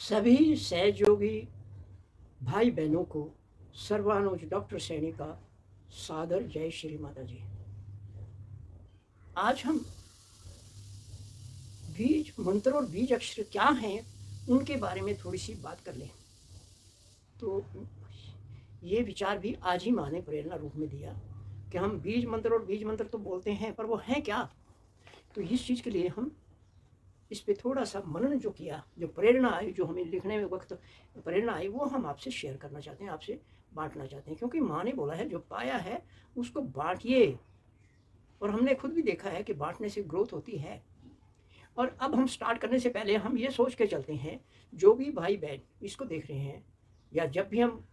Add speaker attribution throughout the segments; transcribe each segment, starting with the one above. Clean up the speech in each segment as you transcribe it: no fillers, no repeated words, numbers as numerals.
Speaker 1: सभी सहयोगी भाई बहनों को सर्वानुज डॉक्टर सैनी का सादर जय श्री माता जी। आज हम बीज मंत्र और बीज अक्षर क्या हैं उनके बारे में थोड़ी सी बात कर लें। तो ये विचार भी आज ही माँ ने प्रेरणा रूप में दिया कि हम बीज मंत्र और बीज मंत्र तो बोलते हैं, पर वो हैं क्या। तो इस चीज़ के लिए हम इस पे थोड़ा सा मनन जो किया, जो प्रेरणा आई, जो हमें लिखने में वक्त प्रेरणा आई, वो हम आपसे शेयर करना चाहते हैं, आपसे बांटना चाहते हैं। क्योंकि माँ ने बोला है जो पाया है उसको बांटिए, और हमने खुद भी देखा है कि बांटने से ग्रोथ होती है। और अब हम स्टार्ट करने से पहले हम ये सोच के चलते हैं, जो भी भाई बहन इसको देख रहे हैं या जब भी हम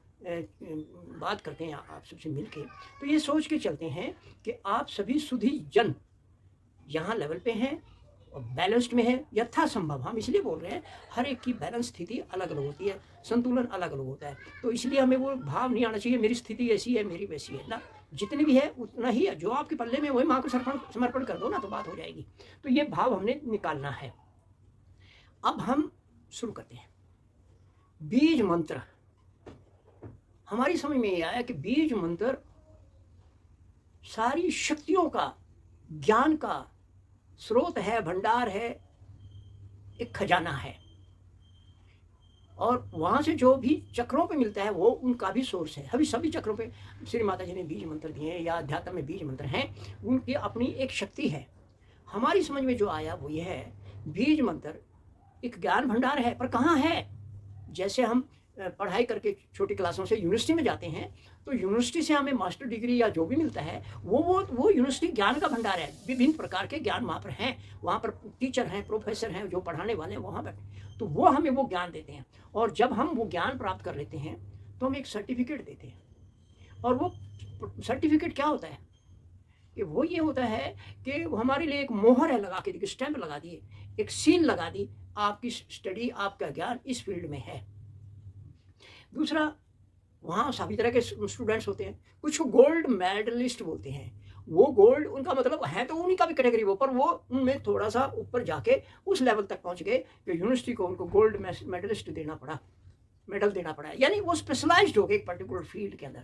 Speaker 1: बात करते हैं आप सबसे मिलके, तो ये सोच के चलते हैं कि आप सभी सुधी जन यहाँ लेवल पे हैं और बैलेंस्ड में है यथासंभव। हम इसलिए बोल रहे हैं, हर एक की बैलेंस स्थिति अलग अलग होती है, संतुलन अलग अलग होता है। तो इसलिए हमें वो भाव नहीं आना चाहिए मेरी स्थिति ऐसी है मेरी वैसी है ना, जितनी भी है उतना ही है, जो आपके पल्ले में वही माँ को समर्पण कर दो ना, तो बात हो जाएगी। तो ये भाव हमने निकालना है। अब हम शुरू करते हैं। बीज मंत्र हमारी समझ में ये आया कि बीज मंत्र सारी शक्तियों का, ज्ञान का स्रोत है, भंडार है, एक खजाना है। और वहाँ से जो भी चक्रों पे मिलता है वो उनका भी सोर्स है। अभी सभी चक्रों पे श्री माता जी ने बीज मंत्र दिए हैं या अध्यात्म में बीज मंत्र हैं, उनकी अपनी एक शक्ति है। हमारी समझ में जो आया वो ये है, बीज मंत्र एक ज्ञान भंडार है, पर कहाँ है। जैसे हम पढ़ाई करके छोटी क्लासों से यूनिवर्सिटी में जाते हैं, तो यूनिवर्सिटी से हमें मास्टर डिग्री या जो भी मिलता है वो यूनिवर्सिटी ज्ञान का भंडार है। विभिन्न प्रकार के ज्ञान वहाँ पर हैं, वहाँ पर टीचर हैं, प्रोफेसर हैं, जो पढ़ाने वाले हैं वहाँ पर, तो वो हमें वो ज्ञान देते हैं। और जब हम वो ज्ञान प्राप्त कर लेते हैं तो हम एक सर्टिफिकेट देते हैं। और वो सर्टिफिकेट क्या होता है कि वो ये होता है कि हमारे लिए एक मोहर है, लगा के देखिए, स्टैंप लगा दिए, एक सील लगा दी, आपकी स्टडी, आपका ज्ञान इस फील्ड में है। दूसरा, वहाँ सभी तरह के स्टूडेंट्स होते हैं, कुछ को गोल्ड मेडलिस्ट बोलते हैं। वो गोल्ड उनका मतलब है तो उन्हीं का भी कैटेगरी वो, पर वो उनमें थोड़ा सा ऊपर जाके उस लेवल तक पहुँच गए कि यूनिवर्सिटी को उनको गोल्ड मेडलिस्ट देना पड़ा, मेडल देना पड़ा, यानी वो स्पेशलाइज्ड हो गए एक पर्टिकुलर फील्ड के अंदर।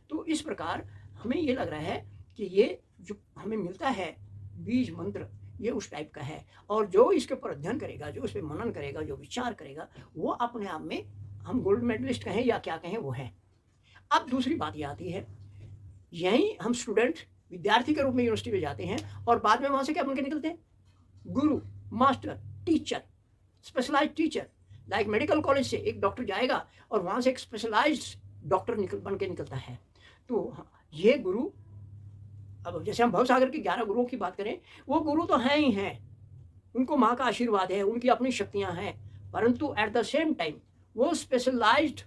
Speaker 1: तो इस प्रकार हमें ये लग रहा है कि ये जो हमें मिलता है बीज मंत्र, ये उस टाइप का है। और जो इसके ऊपर अध्ययन करेगा, जो इस पर मनन करेगा, जो विचार करेगा, वो अपने आप में हम गोल्ड मेडलिस्ट कहें या क्या कहें वो है। अब दूसरी बात ये आती है, यहीं हम स्टूडेंट विद्यार्थी के रूप में यूनिवर्सिटी में जाते हैं और बाद में वहाँ से क्या बन के निकलते हैं, गुरु, master, teacher, specialized teacher. Like medical college से एक डॉक्टर जाएगा और वहाँ से एक स्पेशलाइज्ड डॉक्टर बन के निकलता है। तो ये गुरु, अब जैसे हम भवसागर के 11 गुरुओं की बात करें, वो गुरु तो हैं ही हैं, उनको माँ का आशीर्वाद है, उनकी अपनी शक्तियाँ हैं, परंतु एट द सेम टाइम वो स्पेशलाइज्ड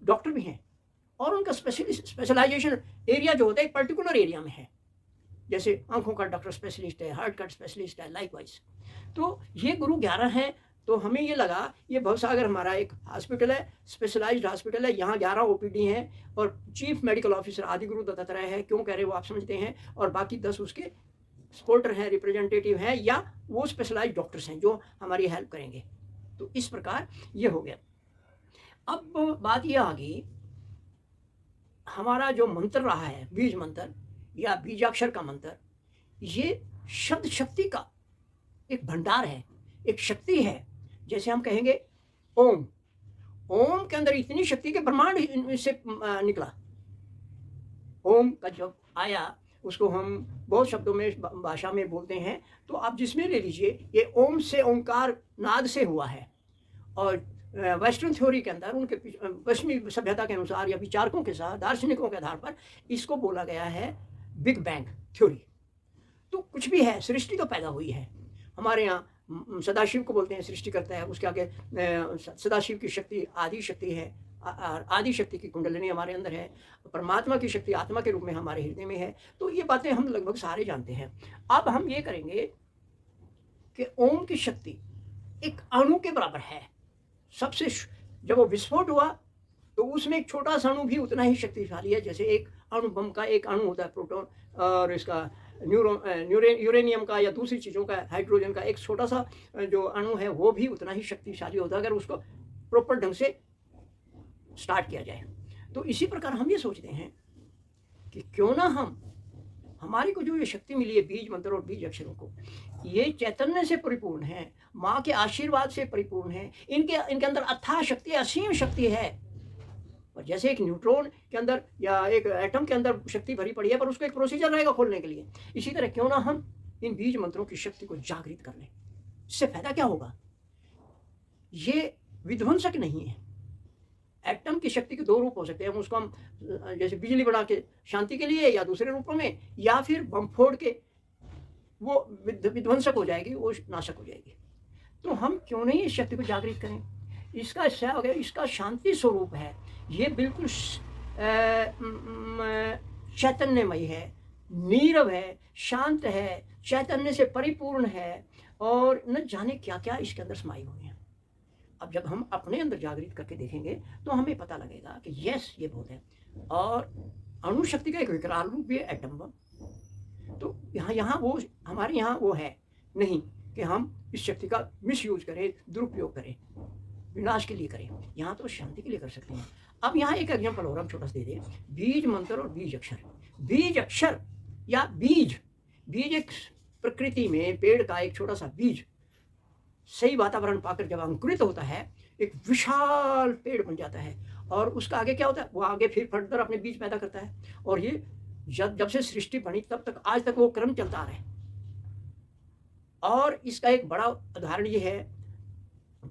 Speaker 1: डॉक्टर भी हैं और उनका स्पेशलाइजेशन एरिया जो होता है एक पर्टिकुलर एरिया में है। जैसे आंखों का डॉक्टर स्पेशलिस्ट है, हार्ट का स्पेशलिस्ट है, लाइकवाइज। तो ये गुरु 11 हैं। तो हमें ये लगा ये भवसागर हमारा एक हॉस्पिटल है, स्पेशलाइज्ड हॉस्पिटल है, यहाँ 11 ओपीडी हैं और चीफ मेडिकल ऑफिसर आदि गुरु दत्तात्रेय है। क्यों कह रहे वो आप समझते हैं। और बाकी 10 उसके सपोर्टर हैं, रिप्रेजेंटेटिव हैं, या वो स्पेशलाइज्ड डॉक्टर्स हैं जो हमारी हेल्प करेंगे। तो इस प्रकार ये हो गया। अब बात ये आ गई, हमारा जो मंत्र रहा है बीज मंत्र या बीजाक्षर का मंत्र, ये शब्द शक्ति का एक भंडार है, एक शक्ति है। जैसे हम कहेंगे ओम, ओम के अंदर इतनी शक्ति के ब्रह्मांड इससे निकला। ओम का जब आया उसको हम बहुत शब्दों में भाषा में बोलते हैं, तो आप जिसमें ले लीजिए, ये ओम से ओंकार नाद से हुआ है। और वेस्टर्न थ्योरी के अंदर उनके पश्चिमी सभ्यता के अनुसार या विचारकों के साथ, दार्शनिकों के आधार पर इसको बोला गया है बिग बैंग थ्योरी। तो कुछ भी है, सृष्टि तो पैदा हुई है। हमारे यहाँ सदाशिव को बोलते हैं सृष्टि करता है, उसके आगे सदाशिव की शक्ति आदि शक्ति है, आदि शक्ति की कुंडलिनी हमारे अंदर है, परमात्मा की शक्ति आत्मा के रूप में हमारे हृदय में है। तो ये बातें हम लगभग सारे जानते हैं। अब हम ये करेंगे कि ओम की शक्ति एक अणु के बराबर है। सबसे जब वो विस्फोट हुआ तो उसमें एक छोटा सा अणु भी उतना ही शक्तिशाली है, जैसे एक अणु बम का एक अणु होता है, प्रोटॉन और इसका यूरेनियम का या दूसरी चीज़ों का, हाइड्रोजन का एक छोटा सा जो अणु है वो भी उतना ही शक्तिशाली होता है अगर उसको प्रॉपर ढंग से स्टार्ट किया जाए। तो इसी प्रकार हम ये सोचते हैं कि क्यों ना हम हमारी को जो ये शक्ति मिली है बीज मंत्र और बीज अक्षरों को, ये चैतन्य से परिपूर्ण है, माँ के आशीर्वाद से परिपूर्ण है, इनके अंदर अथाह शक्ति, असीम शक्ति है। और जैसे एक न्यूट्रॉन के अंदर या एक एटम के अंदर शक्ति भरी पड़ी है पर उसको एक प्रोसीजर रहेगा खोलने के लिए, इसी तरह क्यों ना हम इन बीज मंत्रों की शक्ति को जागृत कर लें। इससे फायदा क्या होगा? ये विध्वंसक नहीं है। एटम की शक्ति के दो रूप हो सकते हैं, उसको हम जैसे बिजली बना के शांति के लिए, या दूसरे रूपों में, या फिर बम फोड़ के वो विध्वंसक हो जाएगी, वो नाशक हो जाएगी। तो हम क्यों नहीं इस शक्ति को जागृत करें? इसका इसका शांति स्वरूप है, ये बिल्कुल चैतन्यमय है, नीरव है, शांत है, चैतन्य से परिपूर्ण है, और न जाने क्या क्या इसके अंदर समाई हुई है। अब जब हम अपने अंदर जागृत करके देखेंगे तो हमें पता लगेगा कि यस, ये बहुत है। और अणु शक्ति का एक विकराल रूप भी है एटम बम। तो यहाँ वो हमारे यहाँ वो है नहीं कि हम इस शक्ति का मिसयूज करें, दुरुपयोग करें, विनाश के लिए करें। यहाँ तो शांति के लिए कर सकते हैं। अब यहाँ एक एग्जाम्पल और हम छोटा सा दे दें, बीज मंत्र और बीज अक्षर। बीज अक्षर या बीज एक प्रकृति में पेड़ का एक छोटा सा बीज सही वातावरण पाकर जब अंकुरित होता है, एक विशाल पेड़ बन जाता है। और उसका आगे क्या होता है? वो आगे फिर फर्दर अपने बीज पैदा करता है। और ये जब से सृष्टि बनी तब तक आज तक वो क्रम चलता आ रहा है। और इसका एक बड़ा उदाहरण ये है,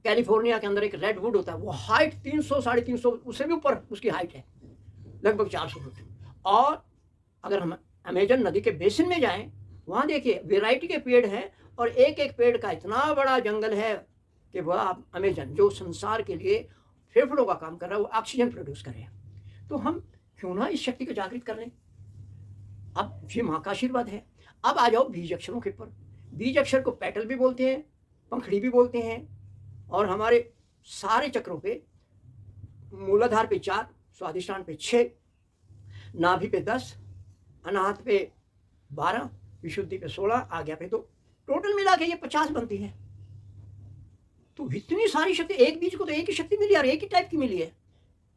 Speaker 1: कैलिफोर्निया के अंदर एक रेडवुड होता है, वो हाइट 300 350, उससे भी ऊपर उसकी हाइट है, लगभग 400 फुट। और अगर हम अमेजन नदी के बेसिन में जाएं, वहाँ देखिए वेराइटी के पेड़ हैं, और एक एक पेड़ का इतना बड़ा जंगल है कि वह अमेजन जो संसार के लिए फेफड़ों का काम कर रहा है, वो ऑक्सीजन प्रोड्यूस कर रहे हैं। तो हम क्यों ना इस शक्ति को जागृत कर लें? अब ये माँ का आशीर्वाद है। अब आ जाओ बीज अक्षरों के ऊपर। बीज अक्षर को पेटल भी बोलते हैं, पंखड़ी भी बोलते हैं, और हमारे सारे चक्रों पे मूलाधार पे 4, स्वादिष्टान पे 6, नाभि पे 10, अनाहत पे 12, विशुद्धि पे 16, आज्ञा पे 2, टोटल मिला के ये 50 बनती है। तो इतनी सारी शक्ति, एक बीज को तो एक ही शक्ति मिली और एक ही टाइप की मिली है।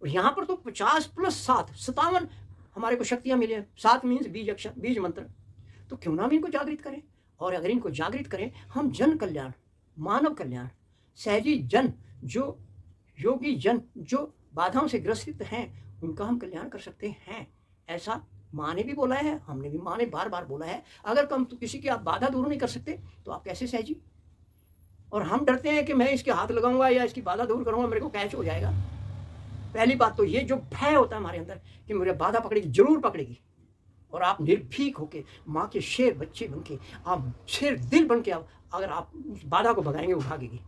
Speaker 1: और यहाँ पर तो 50 + 7 57 हमारे को शक्तियाँ मिली हैं। 7 मीन्स बीज अक्षर, बीज मंत्र। तो क्यों ना हम इनको जागृत करें? और अगर इनको जागृत करें, हम जन कल्याण, मानव कल्याण, सहजी जन, जो योगी जन जो बाधाओं से ग्रसित हैं, उनका हम कल्याण कर सकते हैं। ऐसा माँ ने भी बोला है, हमने भी, माँ ने बार बार बोला है। अगर कम तो किसी की आप बाधा दूर नहीं कर सकते तो आप कैसे सहजी? और हम डरते हैं कि मैं इसके हाथ लगाऊंगा या इसकी बाधा दूर करूंगा, मेरे को कैच हो जाएगा। पहली बात तो ये जो भय होता है हमारे अंदर कि मुझे बाधा पकड़ेगी, जरूर पकड़ेगी। और आप निर्भीक होके माँ के शेर बच्चे बन के, आप शेर दिल बन के, अगर आप उस बाधा को भगाएंगे, वो भागेगी।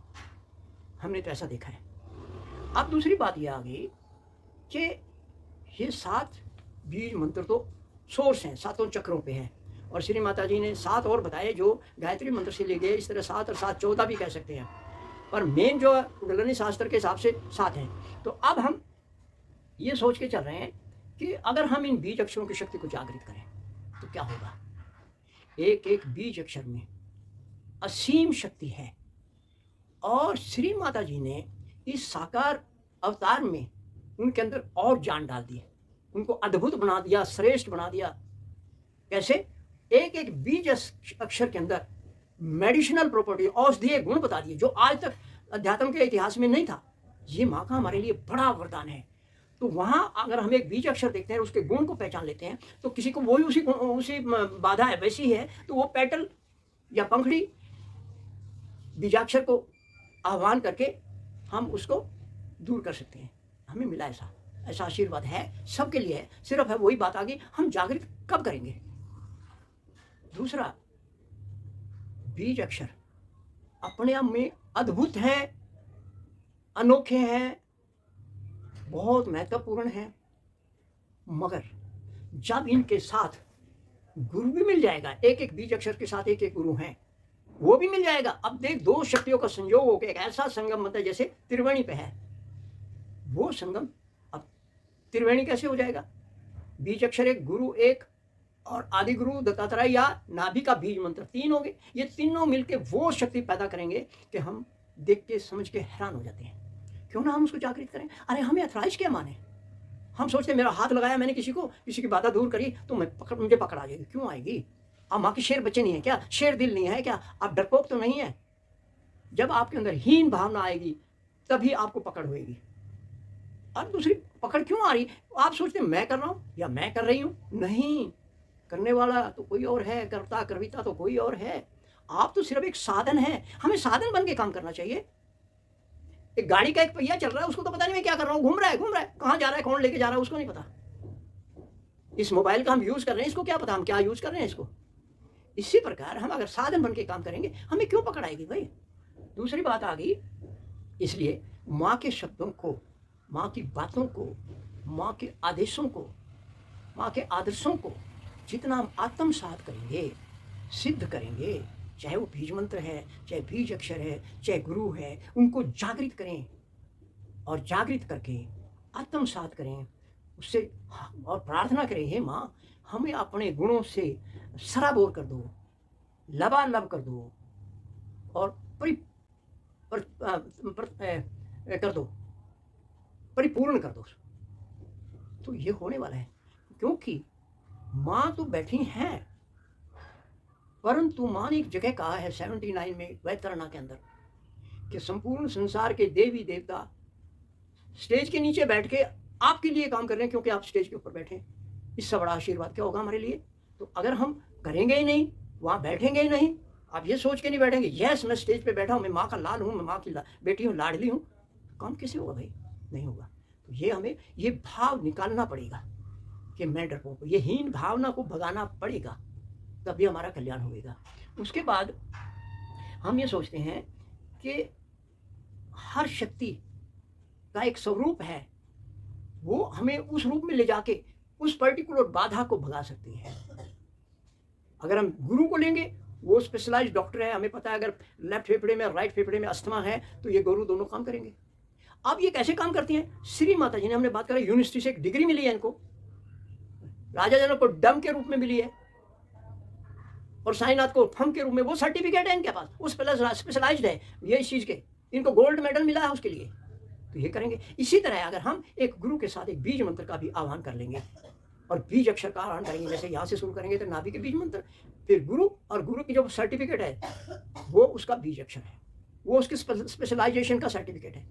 Speaker 1: हमने तो ऐसा देखा है। अब दूसरी बात ये आ गई कि ये 7 बीज मंत्र तो सोर्स हैं, 7 चक्रों पे हैं। और श्री माता जी ने 7 और बताए जो गायत्री मंत्र से ले गए। इस तरह 7 और 7 14 भी कह सकते हैं, पर मेन जो कुंडलिनी शास्त्र के हिसाब से 7 हैं। तो अब हम ये सोच के चल रहे हैं कि अगर हम इन बीज अक्षरों की शक्ति को जागृत करें तो क्या होगा। एक एक बीज अक्षर में असीम शक्ति है। और श्री माता जी ने इस साकार अवतार में उनके अंदर और जान डाल दी, उनको अद्भुत बना दिया, श्रेष्ठ बना दिया। कैसे? एक एक बीज अक्षर के अंदर मेडिसिनल प्रॉपर्टी, औषधीय गुण बता दिए, जो आज तक अध्यात्म के इतिहास में नहीं था। ये माँ का हमारे लिए बड़ा वरदान है। तो वहाँ अगर हम एक बीज अक्षर देखते हैं, उसके गुण को पहचान लेते हैं, तो किसी को वही उसी बाधा है, वैसी है, तो वो पेटल या पंखड़ी बीजाक्षर को आह्वान करके हम उसको दूर कर सकते हैं। हमें मिला ऐसा आशीर्वाद है, सबके लिए है। सिर्फ है वही बात आ गई, हम जागृत कब करेंगे। दूसरा, बीज अक्षर अपने आप में अद्भुत हैं, अनोखे हैं, बहुत महत्वपूर्ण हैं, मगर जब इनके साथ गुरु भी मिल जाएगा, एक एक बीज अक्षर के साथ एक एक गुरु हैं, वो भी मिल जाएगा। अब देख, 2 शक्तियों का संयोग होकर एक ऐसा संगम मतलब जैसे त्रिवेणी पे है, वो संगम अब त्रिवेणी कैसे हो जाएगा? बीज अक्षर एक, गुरु एक, और आदि गुरु दत्तात्रेय या नाभि का बीज मंत्र, 3 हो गए। ये तीनों मिलके वो शक्ति पैदा करेंगे कि हम देख के समझ के हैरान हो जाते हैं। क्यों ना हम उसको जागृत करें। अरे हमें अथराइज क्या माने। हम सोचते हैं मेरा हाथ लगाया मैंने किसी को, किसी की बाधा दूर करी तो मुझे पकड़ आ जाएगी। क्यों आएगी? आप माँ के शेर बच्चे नहीं है क्या? शेर दिल नहीं है क्या? आप डरपोक तो नहीं है? जब आपके अंदर हीन भावना आएगी तभी आपको पकड़ होएगी। और दूसरी पकड़ क्यों आ रही? आप सोचते हैं मैं कर रहा हूं या मैं कर रही हूं। नहीं, करने वाला तो कोई और है, कर्ता कर्विता तो कोई और है। आप तो सिर्फ एक साधन है। हमें साधन बन के काम करना चाहिए। एक गाड़ी का एक पहिया चल रहा है, उसको तो पता नहीं मैं क्या कर रहा हूँ, घूम रहा है कहाँ जा रहा है, कौन लेके जा रहा है उसको नहीं पता। इस मोबाइल का हम यूज कर रहे हैं, इसको क्या पता हम क्या यूज कर रहे हैं इसको। इसी प्रकार हम अगर साधन बन के काम करेंगे हमें क्यों पकड़ आएगी भाई। दूसरी बात आ गई, इसलिए माँ के शब्दों को, माँ की बातों को, माँ के आदेशों को, माँ के आदर्शों को जितना हम आत्मसात करेंगे, सिद्ध करेंगे, चाहे वो बीज मंत्र है, चाहे बीज अक्षर है, चाहे गुरु है, उनको जागृत करें और जागृत करके आत्मसात करें उससे और प्रार्थना करें, हे माँ हमें अपने गुणों से सराबोर कर दो, लबालब कर दो और कर दो, परिपूर्ण कर दो। तो ये होने वाला है, क्योंकि माँ तो बैठी हैं, परंतु माँ ने एक जगह कहा है 79 में वैतरणा के अंदर कि संपूर्ण संसार के देवी देवता स्टेज के नीचे बैठ के आपके लिए काम कर रहे हैं, क्योंकि आप स्टेज के ऊपर बैठे हैं। इससे बड़ा आशीर्वाद क्या होगा हमारे लिए। तो अगर हम करेंगे ही नहीं, वहाँ बैठेंगे ही नहीं, आप ये सोच के नहीं बैठेंगे यस मैं स्टेज पे बैठा हूँ, मैं माँ का लाल हूँ, मैं माँ की बेटी हूँ, लाडली हूँ, काम कैसे होगा भाई? नहीं होगा। तो ये हमें ये भाव निकालना पड़ेगा कि मैं डरपोक हूँ, ये हीन भावना को भगाना पड़ेगा, तभी हमारा कल्याण होगा। उसके बाद हम ये सोचते हैं कि हर शक्ति का एक स्वरूप है, वो हमें उस रूप में ले जाके उस पर्टिकुलर बाधा को भगा सकती है। अगर हम गुरु को लेंगे, वो स्पेशलाइज्ड डॉक्टर है, हमें पता है अगर लेफ्ट फेफड़े में राइट फेफड़े में अस्थमा है तो ये गुरु दोनों काम करेंगे। अब ये कैसे काम करती हैं? श्री माता जी ने, हमने बात करा, यूनिवर्सिटी से एक डिग्री मिली है इनको, राजा जनक को डम के रूप में मिली है और साईनाथ को फम के रूप में, वो सर्टिफिकेट है इनके पास, उस स्पेशलाइज्ड है ये इस चीज के, इनको गोल्ड मेडल मिला है उसके लिए। तो ये करेंगे। इसी तरह अगर हम एक गुरु के साथ एक बीज मंत्र का भी आह्वान कर लेंगे और बीज अक्षर का आह्वान करेंगे, जैसे यहाँ से शुरू करेंगे तो नाभि के बीज मंत्र, फिर गुरु, और गुरु की जो सर्टिफिकेट है वो उसका बीज अक्षर है, वो उसके स्पेशलाइजेशन का सर्टिफिकेट है,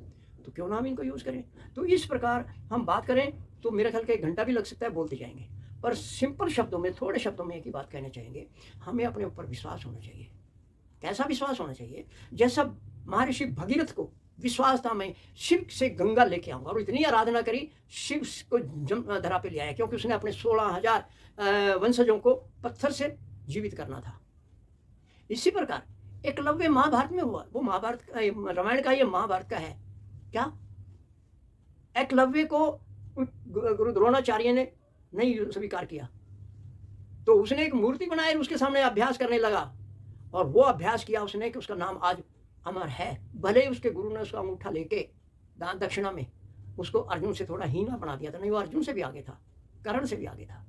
Speaker 1: तो क्यों ना हम इनको यूज करें। तो इस प्रकार हम बात करें तो मेरे ख्याल का 1 घंटा भी लग सकता है, बोलते जाएंगे, पर सिंपल शब्दों में, थोड़े शब्दों में एक ही बात कहना चाहेंगे, हमें अपने ऊपर विश्वास होना चाहिए। कैसा विश्वास होना चाहिए? जैसा महर्षि भगीरथ को विश्वास था, मैं शिव से गंगा लेके आऊंगा, और इतनी आराधना करी, शिव को धरा पे ले आया, क्योंकि उसने अपने 16,000 वंशजों को पत्थर से जीवित करना था। इसी प्रकार एकलव्य महाभारत में हुआ, वो महाभारत रामायण का, ये महाभारत का है क्या? एकलव्य को गुरु द्रोणाचार्य ने नहीं स्वीकार किया, तो उसने एक मूर्ति बनाई, उसके सामने अभ्यास करने लगा, और वो अभ्यास किया उसने कि उसका नाम आज अमर है। भले ही उसके गुरु ने उसका अंगूठा लेके दान दक्षिणा में उसको अर्जुन से थोड़ा हीना बना दिया था, नहीं वो अर्जुन से भी आगे था, कर्ण से भी आगे था।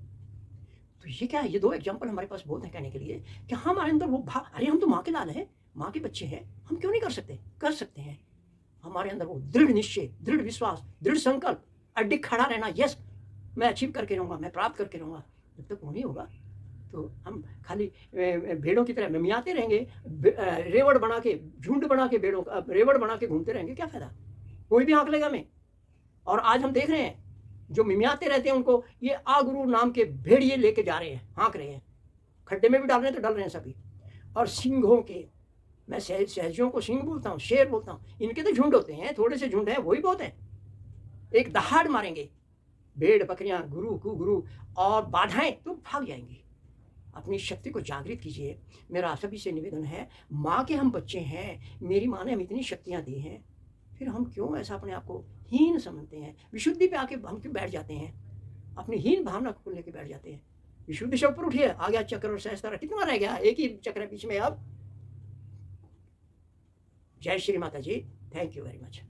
Speaker 1: तो ये क्या है? ये 2 एग्जाम्पल हमारे पास बहुत है कहने के लिए कि हमारे अंदर वो भाव, अरे हम तो माँ के लाल हैं, माँ के बच्चे हैं, हम क्यों नहीं कर सकते? कर सकते हैं। हमारे अंदर वो दृढ़ निश्चय, दृढ़ विश्वास, दृढ़ संकल्प, अडिग खड़ा रहना, यस मैं अचीव करके रहूँगा, मैं प्राप्त करके रहूँगा। जब तक वो नहीं होगा तो हम खाली भेड़ों की तरह मियाते रहेंगे, रेवड़ बना के, झुंड बना के, भेड़ों का रेवड़ बना के घूमते रहेंगे, क्या फायदा? कोई भी हाँक लेगा हमें। और आज हम देख रहे हैं जो मिमियाते रहते हैं उनको ये आगुरु नाम के भेड़िए लेके जा रहे हैं, हाँक रहे हैं, खड्डे में भी डाल रहे हैं तो डल रहे हैं सभी। और सिंहों के, मैं सहजियों को सिंह बोलता हूँ, शेर बोलता हूँ, इनके तो झुंड होते हैं, थोड़े से झुंड हैं, वही बहुत है, एक दहाड़ मारेंगे, भेड़ बकरियां, गुरु कुगुरु और बाधाएं तो भाग जाएंगी। अपनी शक्ति को जागृत कीजिए। मेरा सभी से निवेदन है, माँ के हम बच्चे हैं, मेरी माँ ने हमें इतनी शक्तियाँ दी हैं, फिर हम क्यों ऐसा अपने आप को हीन समझते हैं? विशुद्धि पे आके हम क्यों बैठ जाते हैं? अपनी हीन भावना को लेके बैठ जाते हैं। विशुद्धि से ऊपर उठिए, आ गया चक्र और सहस्त्र, कितना रह गया? एक ही चक्र है बीच में। अब जय श्री माता जी, थैंक यू वेरी मच।